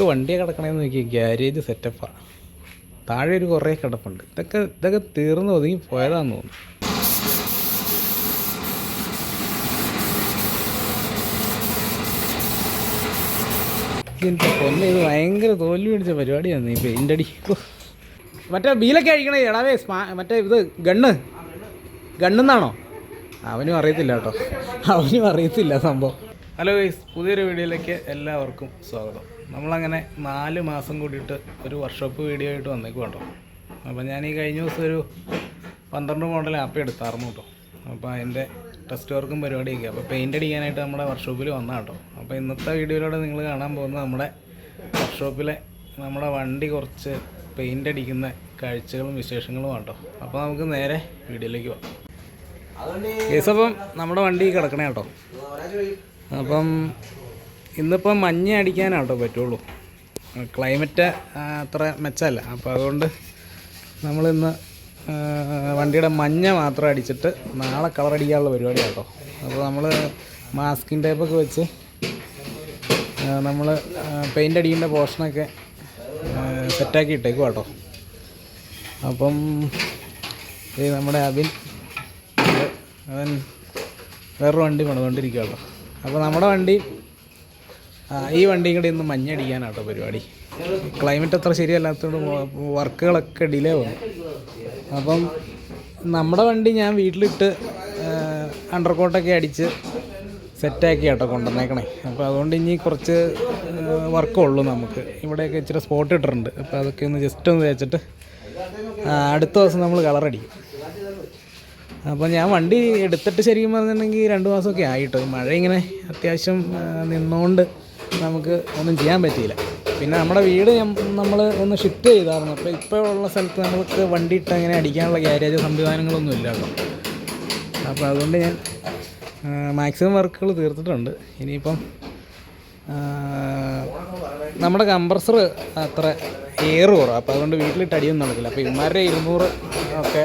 വണ്ടിയെ കിടക്കണമെന്ന് നോക്കി ഗ്യാരേജ് സെറ്റപ്പാണ്. താഴെ ഒരു കുറേ കിടപ്പുണ്ട്. ഇതൊക്കെ തീർന്ന് ഒതുങ്ങി പോയതാണെന്ന് തോന്നുന്നു. എൻ്റെ പൊന്നെ, ഇത് ഭയങ്കര തോൽവി പിടിച്ച പരിപാടിയാണ് ഈ പെയിൻ്റ് അടി. മറ്റേ ബീലൊക്കെ അടിക്കണേ എടാവേ. മറ്റേ ഇത് ഗണ്ണെന്നാണോ? അവനും അറിയത്തില്ല കേട്ടോ, അവനും അറിയത്തില്ല സംഭവം. ഹലോ ഗൈസ്, പുതിയൊരു വീഡിയോയിലേക്ക് എല്ലാവർക്കും സ്വാഗതം. നമ്മളങ്ങനെ 4 മാസം കൂടിയിട്ട് ഒരു വർക്ക്ഷോപ്പ് വീഡിയോ ആയിട്ട് വന്നേക്കും കേട്ടോ. അപ്പോൾ ഞാൻ ഈ കഴിഞ്ഞ ദിവസം ഒരു 12 മോഡൽ ആപ്പ് എടുത്തായിരുന്നു കേട്ടോ. അപ്പോൾ അതിൻ്റെ ടെസ്റ്റ് വർക്കും പരിപാടിയൊക്കെ. അപ്പോൾ പെയിൻ്റ് അടിക്കാനായിട്ട് നമ്മുടെ വർക്ക്ഷോപ്പിൽ വന്നാൽ കേട്ടോ. അപ്പോൾ ഇന്നത്തെ വീഡിയോയിലൂടെ നിങ്ങൾ കാണാൻ പോകുന്നത് നമ്മുടെ വർക്ക്ഷോപ്പിലെ നമ്മുടെ വണ്ടി കുറച്ച് പെയിൻ്റ് അടിക്കുന്ന കാഴ്ചകളും വിശേഷങ്ങളും കേട്ടോ. അപ്പോൾ നമുക്ക് നേരെ വീഡിയോയിലേക്ക് പോകാം. കേസ് അപ്പം നമ്മുടെ വണ്ടി കിടക്കണേ കേട്ടോ. അപ്പം ഇന്നിപ്പം മഞ്ഞ അടിക്കാനാട്ടോ പറ്റുള്ളൂ. ക്ലൈമറ്റ് അത്ര മെച്ചമല്ല. അപ്പോൾ അതുകൊണ്ട് നമ്മളിന്ന് വണ്ടിയുടെ മഞ്ഞ മാത്രം അടിച്ചിട്ട് നാളെ കളർ അടിക്കാനുള്ള പരിപാടി കേട്ടോ. അപ്പോൾ നമ്മൾ മാസ്കിങ് ടേപ്പൊക്കെ വെച്ച് നമ്മൾ പെയിൻ്റ് അടിക്കേണ്ട പോർഷനൊക്കെ സെറ്റാക്കി ഇട്ടേക്കും കേട്ടോ. അപ്പം ഇത് നമ്മുടെ അവൻ വേറൊരു വണ്ടി പണിതുകൊണ്ടിരിക്കുക കേട്ടോ. അപ്പോൾ നമ്മുടെ വണ്ടി ഈ വണ്ടിയും കൂടി ഇന്ന് മഞ്ഞ അടിക്കാനാട്ടോ പരിപാടി. ക്ലൈമറ്റ് അത്ര ശരിയല്ലാത്തതുകൊണ്ട് വർക്കുകളൊക്കെ ഡിലേ വന്നു. അപ്പം നമ്മുടെ വണ്ടി ഞാൻ വീട്ടിലിട്ട് അണ്ടർകോട്ടൊക്കെ അടിച്ച് സെറ്റാക്കി കേട്ടോ കൊണ്ടുവന്നേക്കണേ. അപ്പോൾ അതുകൊണ്ട് ഇനി കുറച്ച് വർക്കുള്ളൂ നമുക്ക്. ഇവിടെയൊക്കെ ഇച്ചിരി സ്പോട്ട് ഇട്ടിട്ടുണ്ട്. അപ്പോൾ അതൊക്കെ ഒന്ന് ജസ്റ്റ് ഒന്ന് തേച്ചിട്ട് അടുത്ത ദിവസം നമ്മൾ കളറടിക്കും. അപ്പോൾ ഞാൻ വണ്ടി എടുത്തിട്ട് ശരിക്കും പറഞ്ഞിട്ടുണ്ടെങ്കിൽ 2 മാസമൊക്കെ ആയിട്ടോ. ഈ മഴ ഇങ്ങനെ അത്യാവശ്യം നിന്നുകൊണ്ട് നമുക്ക് ഒന്നും ചെയ്യാൻ പറ്റിയില്ല. പിന്നെ നമ്മുടെ വീട് നമ്മൾ ഒന്ന് ഷിഫ്റ്റ് ചെയ്തായിരുന്നു. അപ്പോൾ ഇപ്പോൾ ഉള്ള സ്ഥലത്ത് നമുക്ക് വണ്ടി ഇട്ട് അങ്ങനെ അടിക്കാനുള്ള ഗ്യാരേജ് സംവിധാനങ്ങളൊന്നും ഇല്ല കേട്ടോ. അപ്പോൾ അതുകൊണ്ട് ഞാൻ മാക്സിമം വർക്കുകൾ തീർത്തിട്ടുണ്ട്. ഇനിയിപ്പം നമ്മുടെ കംപ്രസർ അത്ര എയർ കുറവാണ്. അപ്പോൾ അതുകൊണ്ട് വീട്ടിലിട്ട് അടിയൊന്നും നടക്കില്ല. അപ്പോൾ ഇവന്മാരുടെ 200 ഒക്കെ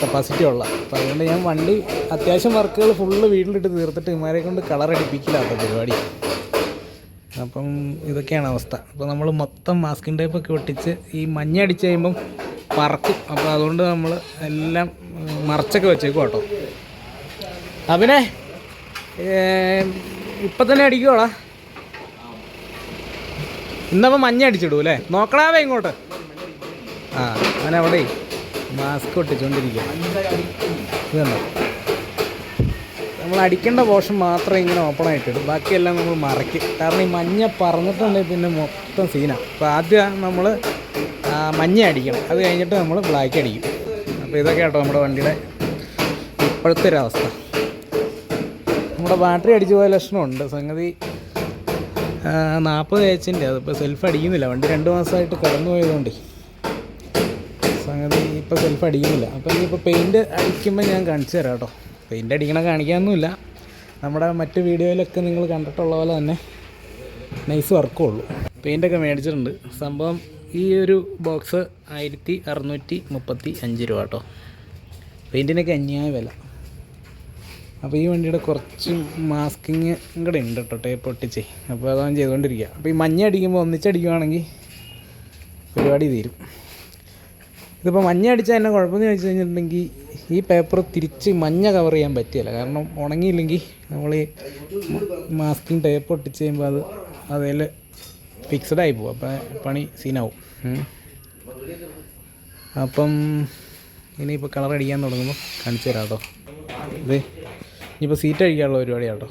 കപ്പാസിറ്റി ഉള്ള. അപ്പോൾ അതുകൊണ്ട് ഞാൻ വണ്ടി അത്യാവശ്യം വർക്കുകൾ ഫുള്ള് വീട്ടിലിട്ട് തീർത്തിട്ട് ഇവന്മാരെ കൊണ്ട് കളർ അടിപ്പിക്കില്ലാത്ത പരിപാടി. അപ്പം ഇതൊക്കെയാണ് അവസ്ഥ. അപ്പോൾ നമ്മൾ മൊത്തം മാസ്കിങ് ടൈപ്പൊക്കെ ഒട്ടിച്ച് ഈ മഞ്ഞ അടിച്ച് കഴിയുമ്പം പറക്കും. അപ്പോൾ അതുകൊണ്ട് നമ്മൾ എല്ലാം മറച്ചൊക്കെ വെച്ചേക്കും കേട്ടോ. അവനെ ഇപ്പം തന്നെ അടിക്കുവോടാ? ഇന്നപ്പം മഞ്ഞ അടിച്ചിടൂ അല്ലേ? നോക്കണാവേ ഇങ്ങോട്ട്. ആ, അവനവിടെ മാസ്ക് ഒട്ടിച്ചുകൊണ്ടിരിക്കുക. ഇതുണ്ടോ, നമ്മൾ അടിക്കേണ്ട പോർഷൻ മാത്രം ഇങ്ങനെ ഓപ്പണായിട്ടിടും, ബാക്കിയെല്ലാം നമ്മൾ മറയ്ക്കും. കാരണം ഈ മഞ്ഞ പറന്നിട്ടുണ്ടെങ്കിൽ പിന്നെ മൊത്തം സീനാണ്. അപ്പോൾ ആദ്യം നമ്മൾ മഞ്ഞ അടിക്കണം, അത് കഴിഞ്ഞിട്ട് നമ്മൾ ബ്ലാക്ക് അടിക്കും. അപ്പോൾ ഇതൊക്കെ കേട്ടോ നമ്മുടെ വണ്ടിയുടെ ഇപ്പോഴത്തെ ഒരവസ്ഥ. നമ്മുടെ ബാറ്ററി അടിച്ചു പോയ ലക്ഷണമുണ്ട്. സംഗതി 40 HPൻ്റെ. അതിപ്പോൾ സെൽഫ് അടിക്കുന്നില്ല. വണ്ടി 2 മാസമായിട്ട് കടന്നു പോയതുകൊണ്ട് സംഗതി ഇപ്പോൾ സെൽഫ് അടിക്കുന്നില്ല. അപ്പോൾ ഇനിയിപ്പോൾ പെയിൻറ്റ് അടിക്കുമ്പോൾ ഞാൻ കാണിച്ചു തരാം കേട്ടോ. പെയിൻ്റ് അടിക്കണം കാണിക്കാനൊന്നുമില്ല. നമ്മുടെ മറ്റ് വീഡിയോയിലൊക്കെ നിങ്ങൾ കണ്ടിട്ടുള്ള പോലെ തന്നെ നൈസ് വർക്കുള്ളൂ. പെയിൻ്റൊക്കെ മേടിച്ചിട്ടുണ്ട്. സംഭവം ഈ ഒരു ബോക്സ് 1635 രൂപ കേട്ടോ. പെയിൻറ്റിനൊക്കെ അന്യായ വില. അപ്പോൾ ഈ വണ്ടിയുടെ കുറച്ച് മാസ്കിങ് കൂടെ ഉണ്ട് കേട്ടോ, ടേപ്പ് ഒട്ടിച്ചേ. അപ്പോൾ അതാണ് ചെയ്തുകൊണ്ടിരിക്കുക. അപ്പോൾ ഈ മഞ്ഞ അടിക്കുമ്പോൾ ഒന്നിച്ചടിക്കുവാണെങ്കിൽ പരിപാടി തീരും. ഇതിപ്പോൾ മഞ്ഞ അടിച്ചാൽ തന്നെ കുഴപ്പമെന്ന് ചോദിച്ചു കഴിഞ്ഞിട്ടുണ്ടെങ്കിൽ ഈ പേപ്പർ തിരിച്ച് മഞ്ഞ കവർ ചെയ്യാൻ പറ്റില്ല. കാരണം ഉണങ്ങിയില്ലെങ്കിൽ നമ്മൾ ഈ മാസ്കിങ് ടേപ്പ് ഒട്ടിച്ച് കഴിയുമ്പോൾ അതിൽ ഫിക്സഡായി പോകും. അപ്പോൾ പണി സീനാവും. അപ്പം ഇനിയിപ്പോൾ കളർ അടിക്കാൻ തുടങ്ങുമ്പോൾ കാണിച്ചു തരാം കേട്ടോ. ഇത് ഇനിയിപ്പോൾ സീറ്റ് അടിക്കാനുള്ള പരിപാടിയാണ് കേട്ടോ.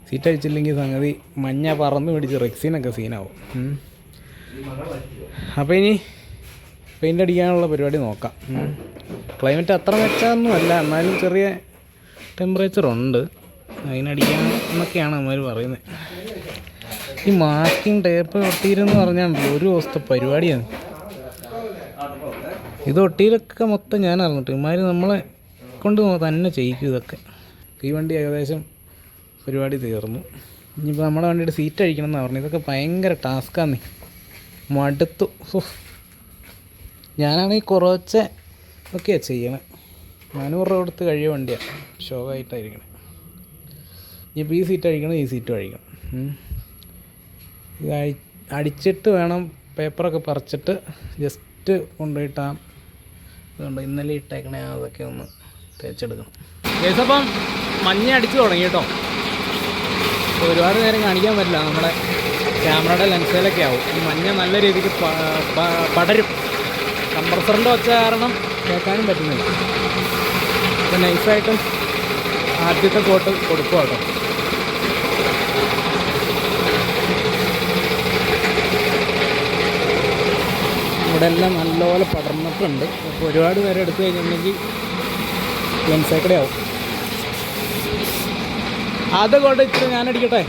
സീറ്റ് അടിച്ചില്ലെങ്കിൽ സംഗതി മഞ്ഞ പറന്ന് പിടിച്ച് റെക്സിനൊക്കെ സീനാവും. അപ്പോൾ ഇനി പെയിൻ്റ് അടിക്കാനുള്ള പരിപാടി നോക്കാം. ക്ലൈമറ്റ് അത്ര മെച്ചമൊന്നും അല്ല, എന്നാലും ചെറിയ ടെമ്പറേച്ചറുണ്ട്. അതിനടിക്കാൻ എന്നൊക്കെയാണ് അവന്മാർ പറയുന്നത്. ഈ മാസ്കിങ് ടേപ്പ് ഒട്ടിയിരെന്ന് പറഞ്ഞാൽ ഒരു ദിവസത്തെ പരിപാടിയാണ്. ഇത് ഒട്ടിയിലൊക്കെ മൊത്തം ഞാൻ അറിഞ്ഞിട്ട് ഇവന്മാർ നമ്മളെ കൊണ്ട് തന്നെ ചെയ്യിക്കും ഇതൊക്കെ. ഈ വണ്ടി ഏകദേശം പരിപാടി തീർന്നു. ഇനിയിപ്പോൾ നമ്മുടെ വണ്ടിയുടെ സീറ്റ് അഴിക്കണം എന്നാണ് പറഞ്ഞത്. ഇതൊക്കെ ഭയങ്കര ടാസ്ക്കാന്ന്, മടുത്തു. ഞാനാണെങ്കിൽ കുറച്ച് ഒക്കെയാണ് ചെയ്യണേ. 400 രൂപ കൊടുത്ത് കഴിയ വണ്ടിയാണ്, ഷോക്കായിട്ടായിരിക്കണം. ഇനിയിപ്പോൾ ഈ സീറ്റ് അഴിക്കണം, ഈ സീറ്റും അഴിക്കണം. ഇത് അടിച്ചിട്ട് വേണം പേപ്പറൊക്കെ പറിച്ചിട്ട് ജസ്റ്റ് കൊണ്ടുപോയിട്ടാൽ അതുകൊണ്ട് ഇന്നലെ ഇട്ടേക്കണേ അതൊക്കെ ഒന്ന് തേച്ചെടുക്കണം. കേസപ്പം മഞ്ഞ അടിച്ച് തുടങ്ങി കേട്ടോ. ഒരുപാട് നേരം കാണിക്കാൻ പറ്റില്ല, നമ്മുടെ ക്യാമറയുടെ ലെൻസിലൊക്കെ ആവും. ഈ മഞ്ഞ നല്ല രീതിക്ക് പടരും. കംപ്രസറിൻ്റെ ഒച്ച കാരണം കേൾക്കാനും പറ്റുന്നില്ല. അപ്പോൾ നൈസായിട്ട് ആദ്യത്തെ കോട്ട് കൊടുക്കുക കേട്ടോ. ഇവിടെ എല്ലാം നല്ലപോലെ പടർന്നിട്ടുണ്ട്. അപ്പോൾ ഒരുപാട് നേരം എടുത്തു കഴിഞ്ഞിട്ടുണ്ടെങ്കിൽ ലെൻസേക്കടെ ആവും. അത് കൊണ്ട് ഇച്ചിരി ഞാനടിക്കട്ടെ.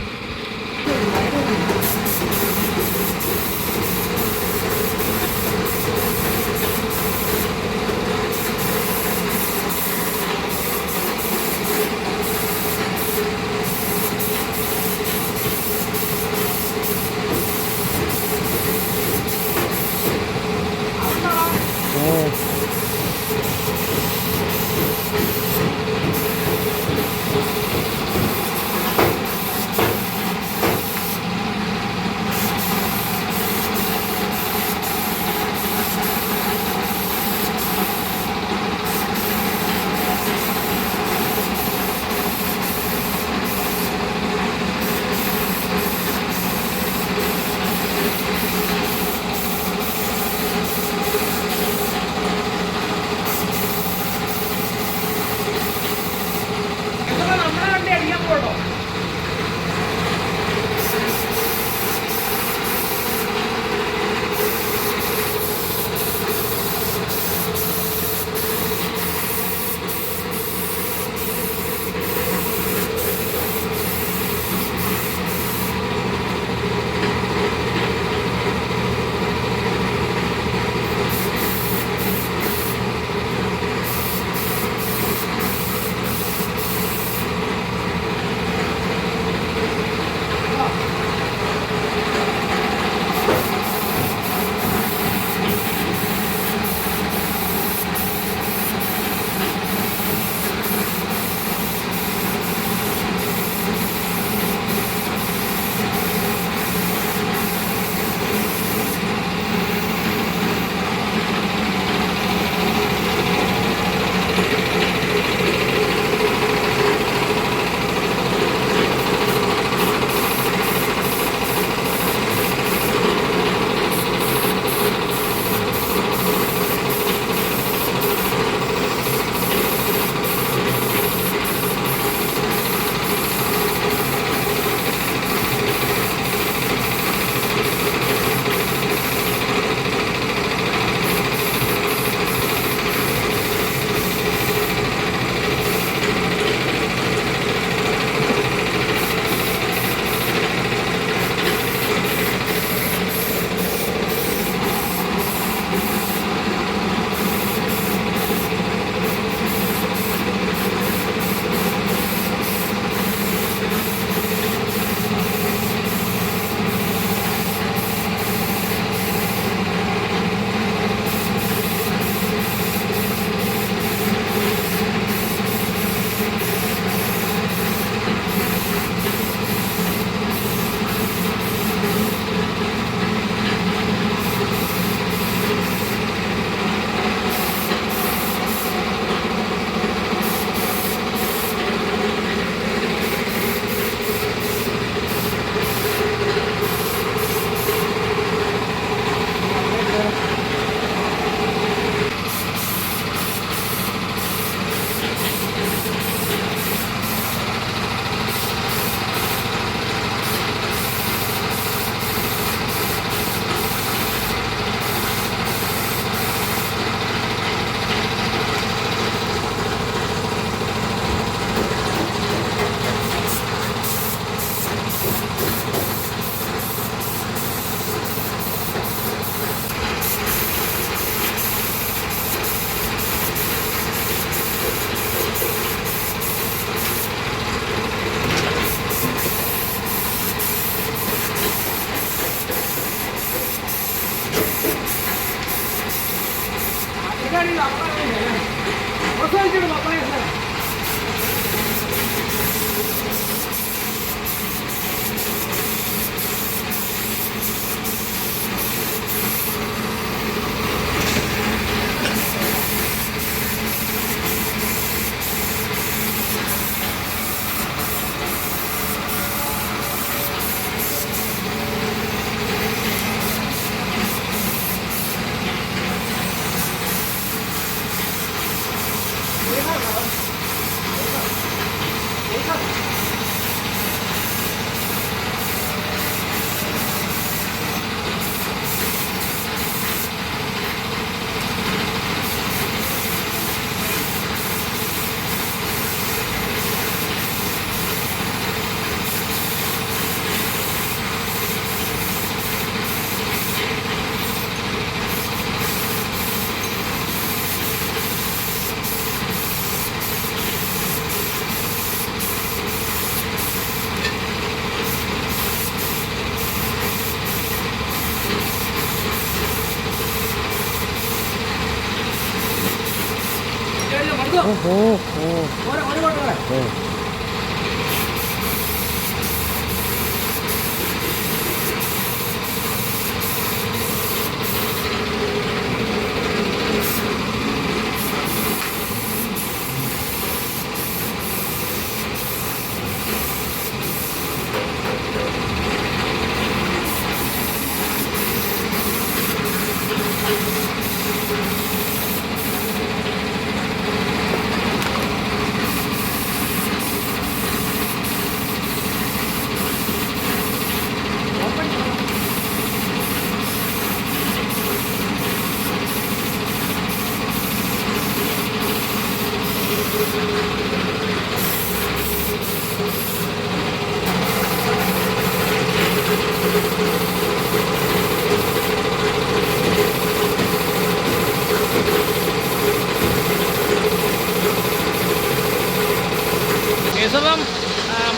കേസപ്പം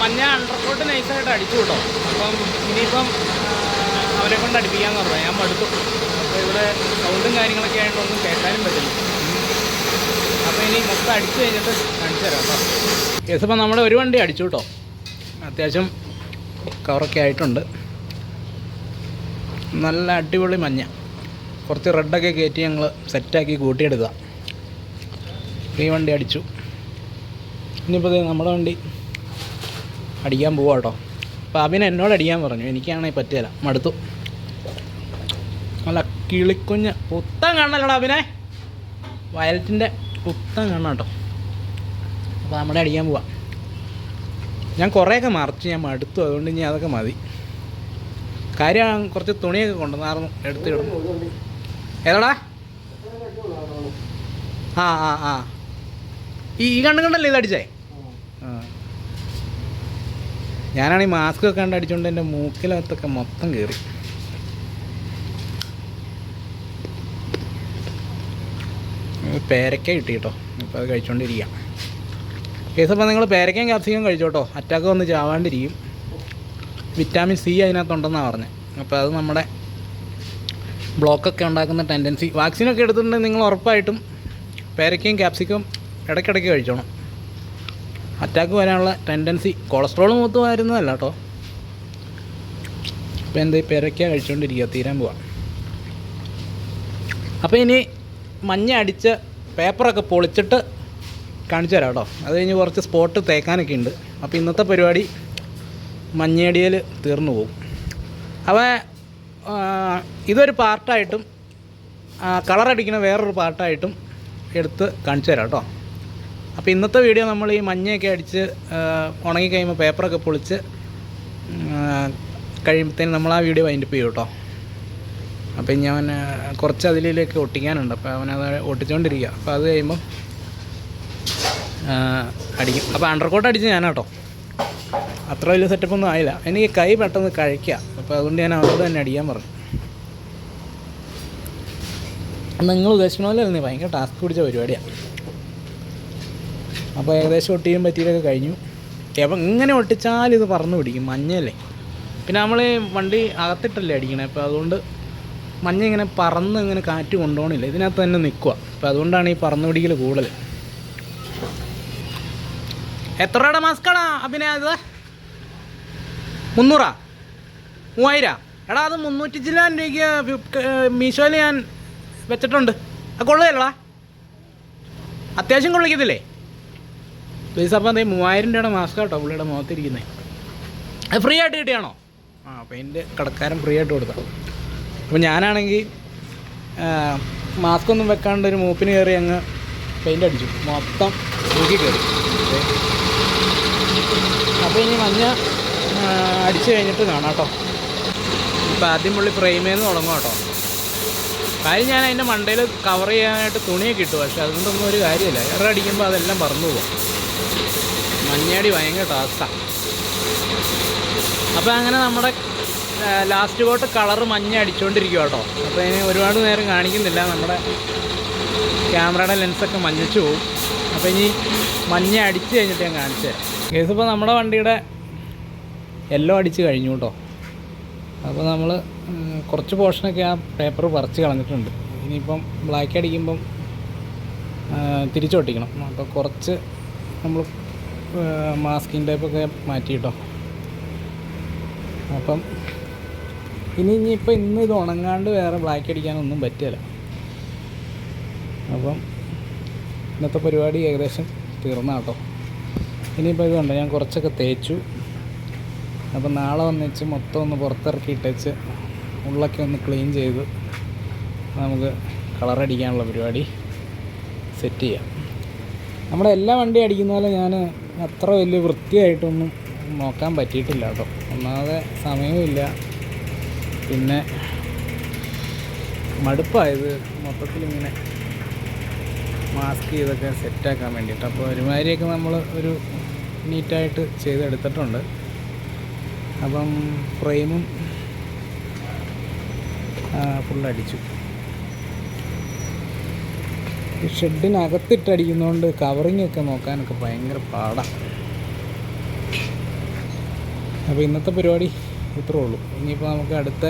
മഞ്ഞ അണ്ടർകോട്ട് നൈസായിട്ട് അടിച്ചു കേട്ടോ. അപ്പം ഇനിയിപ്പം അവനെ കൊണ്ട് അടിപ്പിക്കാമെന്ന് പറഞ്ഞു. ഞാൻ മടുത്തു. അപ്പോൾ ഇവിടെ സൗണ്ടും കാര്യങ്ങളൊക്കെ ആയിട്ട് ഒന്നും കേൾക്കാനും പറ്റില്ല. അപ്പോൾ ഇനി മൊത്തം അടിച്ചു കഴിഞ്ഞിട്ട് കാണിച്ചു തരാം കേട്ടോ. കേസപ്പം നമ്മുടെ ഒരു വണ്ടി അടിച്ചു കേട്ടോ. അത്യാവശ്യം കവറൊക്കെ ആയിട്ടുണ്ട്. നല്ല അടിപൊളി മഞ്ഞ. കുറച്ച് റെഡൊക്കെ കയറ്റി ഞങ്ങൾ സെറ്റാക്കി കൂട്ടിയെടുക്കുക. ഈ വണ്ടി അടിച്ചു. ഇനിയിപ്പോൾ നമ്മുടെ വണ്ടി അടിക്കാൻ പോവാം കേട്ടോ. അപ്പോൾ അവന് എന്നോട് അടിക്കാൻ പറഞ്ഞു. എനിക്കാണെങ്കിൽ പറ്റില്ല, മടുത്തു. നല്ല കിളിക്കുഞ്ഞ് പുത്തൻ കണ്ണല്ലോടാ അവനെ, വയലറ്റിൻ്റെ പുത്തൻ കണ്ണ കേട്ടോ. അപ്പോൾ നമ്മുടെ അടിക്കാൻ പോവാം. ഞാൻ കുറേയൊക്കെ മറിച്ച് ഞാൻ മടുത്തു. അതുകൊണ്ട് ഇനി അതൊക്കെ മതി. കാര്യം കുറച്ച് തുണിയൊക്കെ കൊണ്ടുവന്നായിരുന്നു, എടുത്തിടും. ഏതാടാ? ആ ആ ആ ഈ കണ്ടല്ലേ ഇതടിച്ചേ? ആ, ഞാനാണെങ്കിൽ മാസ്ക് ഒക്കെ കണ്ട് അടിച്ചുകൊണ്ട് എൻ്റെ മൂക്കിലകത്തൊക്കെ മൊത്തം കയറി. പേരക്ക കിട്ടി കേട്ടോ. അപ്പോൾ അത് കഴിച്ചുകൊണ്ടിരിക്കാം. കേസപ്പോൾ നിങ്ങൾ പേരക്കയും ക്യാപ്സിക്കം കഴിച്ചോട്ടോ. അറ്റാക്ക് വന്ന് ചാവാണ്ടിരിക്കും. വിറ്റാമിൻ സി അതിനകത്തുണ്ടെന്നാണ് പറഞ്ഞത്. അപ്പോൾ അത് നമ്മുടെ ബ്ലോക്കൊക്കെ ഉണ്ടാക്കുന്ന ടെൻഡൻസി. വാക്സിനൊക്കെ എടുത്തിട്ടുണ്ടെങ്കിൽ നിങ്ങൾ ഉറപ്പായിട്ടും പേരക്കയും ക്യാപ്സിക്കം ഇടയ്ക്കിടയ്ക്ക് കഴിച്ചോണം. അറ്റാക്ക് വരാനുള്ള ടെൻഡൻസി, കൊളസ്ട്രോൾ മൂത്ത് വരുന്നതല്ല കേട്ടോ. അപ്പോൾ എന്താ പേരക്ക കഴിച്ചുകൊണ്ടിരിക്കുക, തീരാൻ പോവാം. അപ്പോൾ ഇനി മഞ്ഞ അടിച്ച് പേപ്പറൊക്കെ പൊളിച്ചിട്ട് കാണിച്ചു തരാം കേട്ടോ. അത് കഴിഞ്ഞ് കുറച്ച് സ്പോട്ട് തേക്കാനൊക്കെ ഉണ്ട്. അപ്പോൾ ഇന്നത്തെ പരിപാടി മഞ്ഞയടിയിൽ തീർന്നു പോകും. അപ്പോൾ ഇതൊരു പാർട്ടായിട്ടും കളറടിക്കുന്ന വേറൊരു പാർട്ടായിട്ടും എടുത്ത് കാണിച്ചു തരാം കേട്ടോ. അപ്പോൾ ഇന്നത്തെ വീഡിയോ നമ്മൾ ഈ മഞ്ഞയൊക്കെ അടിച്ച് ഉണങ്ങി കഴിയുമ്പോൾ പേപ്പറൊക്കെ പൊളിച്ച് കഴിയുമ്പോഴത്തേനും നമ്മൾ ആ വീഡിയോ വൈൻഡപ്പ് ചെയ്യും കേട്ടോ. അപ്പോൾ ഞാൻ കുറച്ച് അതിലേക്ക് ഒട്ടിക്കാനുണ്ട്. അപ്പോൾ അവനത് ഒട്ടിച്ചുകൊണ്ടിരിക്കുക. അപ്പോൾ അത് കഴിയുമ്പം അടിക്കും. അപ്പോൾ അണ്ടർകോട്ട് അടിച്ച് ഞാനാട്ടോ. അത്ര വലിയ സെറ്റപ്പൊന്നും ആയില്ല. എനിക്ക് കൈ പെട്ടെന്ന് കഴിക്കുക. അപ്പോൾ അതുകൊണ്ട് ഞാൻ അവരോട് തന്നെ അടിക്കാൻ പറഞ്ഞു. നിങ്ങൾ ഉദ്ദേശിക്കുന്ന പോലെ അല്ലേ, ഭയങ്കര ടാസ്ക് പിടിച്ച പരിപാടിയാണ്. അപ്പോൾ ഏകദേശം ഒട്ടിയും പറ്റിയൊക്കെ കഴിഞ്ഞു. അപ്പം ഇങ്ങനെ ഒട്ടിച്ചാൽ ഇത് പറന്ന് പിടിക്കും, മഞ്ഞല്ലേ. പിന്നെ നമ്മൾ വണ്ടി അകത്തിട്ടല്ലേ അടിക്കണേ. അപ്പോൾ അതുകൊണ്ട് മഞ്ഞ ഇങ്ങനെ പറന്ന് ഇങ്ങനെ കാറ്റ് കൊണ്ടുപോകണില്ല, ഇതിനകത്ത് തന്നെ നിൽക്കുക. അപ്പോൾ അതുകൊണ്ടാണ് ഈ പറന്ന് പിടിക്കൽ കൂടുതൽ. എത്ര രൂപയുടെ മാസ്കാടാ അഭിനയ? അത് 300? 3000? എടാ അത് 300 ചില്ലാൻ രൂപയ്ക്ക് മീഷോയിൽ ഞാൻ വെച്ചിട്ടുണ്ട്. അത് കൊള്ളുകയല്ലടാ, അത്യാവശ്യം കൊള്ളിക്കത്തില്ലേ പ്ലീസ്. അപ്പോൾ അതേ 3000 രൂപയുടെ മാസ്ക് കേട്ടോ പുള്ളിയുടെ മുഖത്തിരിക്കുന്നത്. അത് ഫ്രീ ആയിട്ട് കിട്ടിയാണോ? പെയിൻറ്റ് കടക്കാരൻ ഫ്രീ ആയിട്ട് കൊടുത്താൽ. അപ്പോൾ ഞാനാണെങ്കിൽ മാസ്ക് ഒന്നും വെക്കാണ്ട് ഒരു മൂപ്പിന് കയറി അങ്ങ് പെയിൻ്റ് അടിച്ചു, മൊത്തം തൂക്കി കയറി. അപ്പോൾ ഇനി മഞ്ഞ അടിച്ചു കഴിഞ്ഞിട്ട് കാണാം കേട്ടോ. ഇപ്പോൾ ആദ്യം പുള്ളി ഫ്രെയിമിൽ നിന്ന് തുടങ്ങും കേട്ടോ. കാര്യം ഞാൻ അതിൻ്റെ മണ്ടയിൽ കവർ ചെയ്യാനായിട്ട് തുണിയൊക്കെ ഇട്ടു, പക്ഷേ അതുകൊണ്ടൊന്നും ഒരു കാര്യമില്ല. എറ അടിക്കുമ്പോൾ അതെല്ലാം പറന്നു പോകും. മഞ്ഞയടി ഭയങ്കര ടാസ്ക്കാണ്. അപ്പോൾ അങ്ങനെ നമ്മുടെ ലാസ്റ്റ് കോട്ട് കളറ് മഞ്ഞ അടിച്ചുകൊണ്ടിരിക്കുക കേട്ടോ. അപ്പോൾ അതിന് ഒരുപാട് നേരം കാണിക്കുന്നില്ല, നമ്മുടെ ക്യാമറയുടെ ലെൻസൊക്കെ മഞ്ഞച്ചു പോകും. അപ്പോൾ ഇനി മഞ്ഞ അടിച്ച് കഴിഞ്ഞിട്ട് ഞാൻ കാണിച്ചു തരാം. കേസ് ഇപ്പോൾ നമ്മുടെ വണ്ടിയുടെ യെല്ലോ അടിച്ച് കഴിഞ്ഞു കേട്ടോ. അപ്പോൾ നമ്മൾ കുറച്ച് പോർഷനൊക്കെ ആ പേപ്പർ പറിച്ച് കളഞ്ഞിട്ടുണ്ട്. ഇനിയിപ്പം ബ്ലാക്ക് അടിക്കുമ്പം തിരിച്ചൊട്ടിക്കണം. അപ്പോൾ കുറച്ച് നമ്മൾ മാസ്കിങ് ടൈപ്പൊക്കെ മാറ്റി കേട്ടോ. അപ്പം ഇനിയിപ്പോൾ ഇത് ഉണങ്ങാണ്ട് വേറെ ബ്ലാക്ക് അടിക്കാനൊന്നും പറ്റില്ല. അപ്പം ഇന്നത്തെ പരിപാടി ഏകദേശം തീർന്ന കേട്ടോ. ഇനിയിപ്പോൾ ഇത് കണ്ടോ, ഞാൻ കുറച്ചൊക്കെ തേച്ചു. അപ്പം നാളെ വന്നിച്ച് മൊത്തം ഒന്ന് പുറത്തിറക്കിയിട്ടേച്ച് ഉള്ളൊക്കെ ഒന്ന് ക്ലീൻ ചെയ്ത് നമുക്ക് കളറടിക്കാനുള്ള പരിപാടി സെറ്റ് ചെയ്യാം. നമ്മുടെ എല്ലാ വണ്ടി അടിക്കുന്ന പോലെ ഞാൻ അത്ര വലിയ വൃത്തിയായിട്ടൊന്നും നോക്കാൻ പറ്റിയിട്ടില്ല കേട്ടോ. ഒന്നാമതെ സമയവുമില്ല, പിന്നെ മടുപ്പായത് മൊത്തത്തിലിങ്ങനെ മാസ്ക് ചെയ്തൊക്കെ സെറ്റാക്കാൻ വേണ്ടിയിട്ട്. അപ്പോൾ ഒരുമാതിരിയൊക്കെ നമ്മൾ ഒരു നീറ്റായിട്ട് ചെയ്തെടുത്തിട്ടുണ്ട്. അപ്പം ഫ്രെയിമും ഫുള്ളടിച്ചു. ഈ ഷെഡിനകത്തിട്ടടിക്കുന്നതുകൊണ്ട് കവറിങ്ങൊക്കെ നോക്കാനൊക്കെ ഭയങ്കര പാടാണ്. അപ്പോൾ ഇന്നത്തെ പരിപാടി ഇത്രേ ഉള്ളൂ. ഇനിയിപ്പോൾ നമുക്ക് അടുത്ത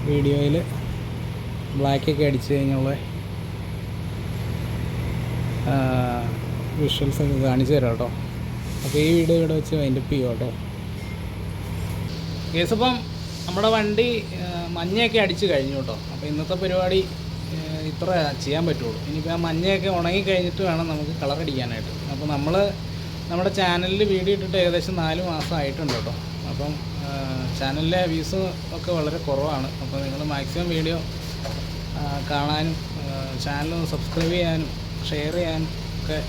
വീഡിയോയിൽ ബ്ലാക്കൊക്കെ അടിച്ച് കഴിഞ്ഞുള്ള വിഷ്വൽസൊക്കെ കാണിച്ചു തരാം കേട്ടോ. അപ്പോൾ ഈ വീഡിയോ ഇവിടെ വെച്ച് വൈൻഡപ്പ് ചെയ്യുക കേട്ടോ. കേസിപ്പം നമ്മുടെ വണ്ടി മഞ്ഞയൊക്കെ അടിച്ച് കഴിഞ്ഞു കേട്ടോ. അപ്പോൾ ഇന്നത്തെ പരിപാടി ഇത്ര ചെയ്യാൻ പറ്റുള്ളൂ. ഇനിയിപ്പോൾ ആ മഞ്ഞയൊക്കെ ഉണങ്ങി കഴിഞ്ഞിട്ട് വേണം നമുക്ക് കളറടിക്കാനായിട്ട്. അപ്പോൾ നമ്മൾ നമ്മുടെ ചാനലിൽ വീഡിയോ ഇട്ടിട്ട് ഏകദേശം 4 മാസം ആയിട്ടുണ്ട് കേട്ടോ. അപ്പം ചാനലിലെ വ്യൂസ് ഒക്കെ വളരെ കുറവാണ്. അപ്പോൾ നിങ്ങൾ മാക്സിമം വീഡിയോ കാണാനും ചാനലൊന്ന് സബ്സ്ക്രൈബ് ചെയ്യാനും ഷെയർ ചെയ്യാനും ഒക്കെ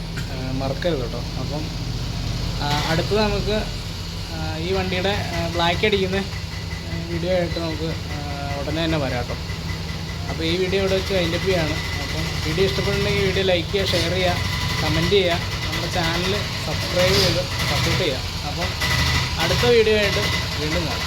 മറക്കരുത് കേട്ടോ. അപ്പം അടുത്തത് നമുക്ക് ഈ വണ്ടിയുടെ ബ്ലാക്ക് അടിക്കുന്ന വീഡിയോ ആയിട്ട് നമുക്ക് ഉടനെ തന്നെ വരാം കേട്ടോ. അപ്പോൾ ഈ വീഡിയോ ഇവിടെ വെച്ച് വൈൻഡപ്പ് ചെയ്യാണ്. അപ്പം വീഡിയോ ഇഷ്ടപ്പെട്ടുണ്ടെങ്കിൽ വീഡിയോ ലൈക്ക് ചെയ്യുക, ഷെയർ ചെയ്യുക, കമൻറ്റ് ചെയ്യുക, നമ്മുടെ ചാനൽ സബ്സ്ക്രൈബ് ചെയ്ത് സപ്പോർട്ട് ചെയ്യുക. അപ്പം അടുത്ത വീഡിയോ ആയിട്ട് വീണ്ടും കാണാം.